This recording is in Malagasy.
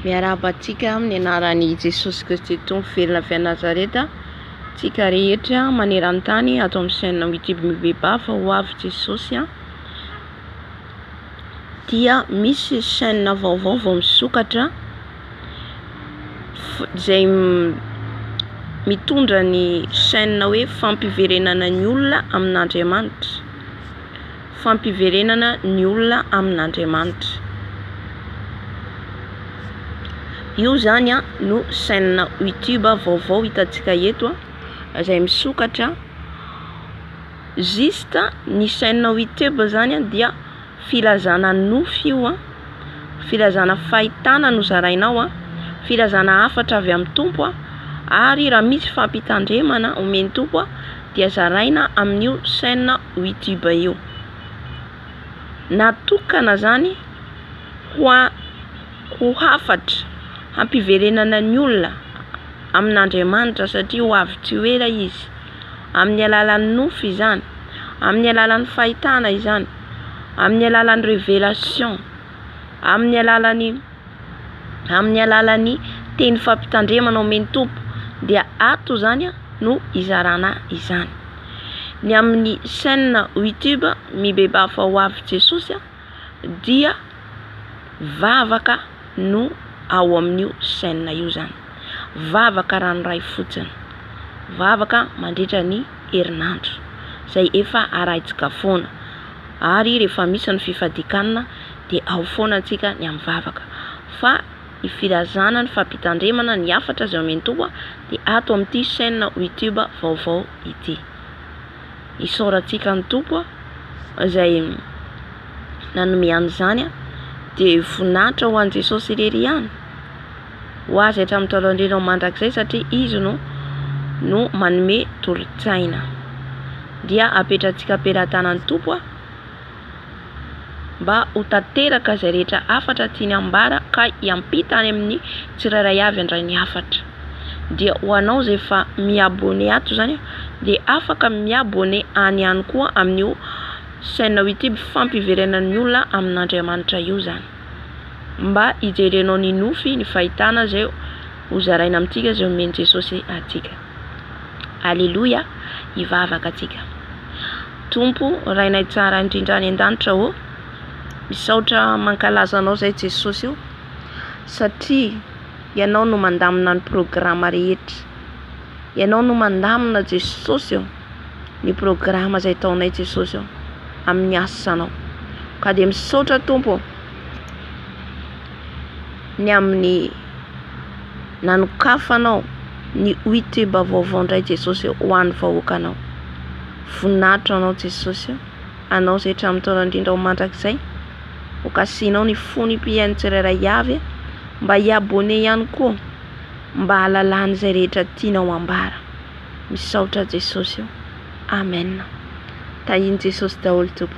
Miarahaba antsika amin'ny anaran'i Jesosy Kristy Tompo velona avy Nazareta. Tsika rehetra maneran-tany ato amin'ny chaîne YouTube Mibebava ho avy Jesosy dia misy chaîne vaovao vao misokatra izay mitondra ny chaîne hoe fampiverenana ny olona amin'Andriamanitra. Fampiverenana ny olona amin'Andriamanitra. Io zany no chaîne YouTube vaovao hitantsika eto izay misokatra. Juste ny chaîne YouTube zany dia filazana nofy io filazana fahitana no zarainao filazana hafatra avy amin'ny Tompo ary raha misy fampitandremana omen'ny Tompo dia zaraina amin'io chaîne YouTube io. Natokana zany ho hafatra hampiverenana ny olona amin'Andriamanitra satria ho avy tsy ela izy amin'ny alalan'ny nofy izany, amin'ny alalan'ny fahitana izany, amin'ny alalan'ny révélation, amin'ny alalan'ny teny fampitandremana omen'ny Tompo dia ato zany no izarana izany. Ny amin'ny chaîne YouTube Mibebava ho avy Jesosy dia vavaka no ao amin'io chaîne io zany. Vavaka ranoray fotsiny, vavaka mandritra ny herinandro izay efa arahintsika foana, ary rehefa misy ny fifadikanana dia ao foana antsika ny amin'ny vavaka. Fa ny filazana ny fampitandremana ny hafatra izay omen'ny Tompo dia ato amin'ity chaîne YouTube vaovao ity. Isaorantsika ny Tompo izay nanome an'izany dia voninahitra ho an'i Jesosy irery ihany ho azy hatramin'ny taolandrena mandrakizay satria izy no manome tolotsaina. Dia apetrantsika ampelantanan'ny Tompo mba ho tanteraka izay rehetra hafatra tiany ambara ka hiampita any amin'ny tsirairay avy handray ny hafatra. Dia ho anao izay efa miabone ato zany dia afaka miabone any ihany koa amin'io chaîne YouTube fampiverenana ny olona amin'Andriamanitra io zany, mba hijerenao ny nofy ny fahitana izay ho zaraina amintsika izay omen'i Jesosy atsika. Alleluia, hivavaka atsika. Tompo rainay tsara indrindra any an-danitra misaotra mankalaza anao zay Jesosy io satria ianao no mandamina ny programa rehetra. Ianao no mandamina Jesosy ny programa izay taonay Jesosy amin'ny asanao. Ka dia misaotra Tompo ny amin'ny nanokafanao ny YouTube vaovao ndray Jesosy ho an'ny vahoakanao. Voninahitra anao Jesosy, anao izay hatramin'ny taolandrindra ho mandrakizay, ho kasianao ny fonimpiain'ny tsirairay avy mba hiabone ihany koa, mba hahalalany izay rehetra tianao ambara. Misaotra Jesosy. Amen. Tahiny Jesosy daholo Tompo.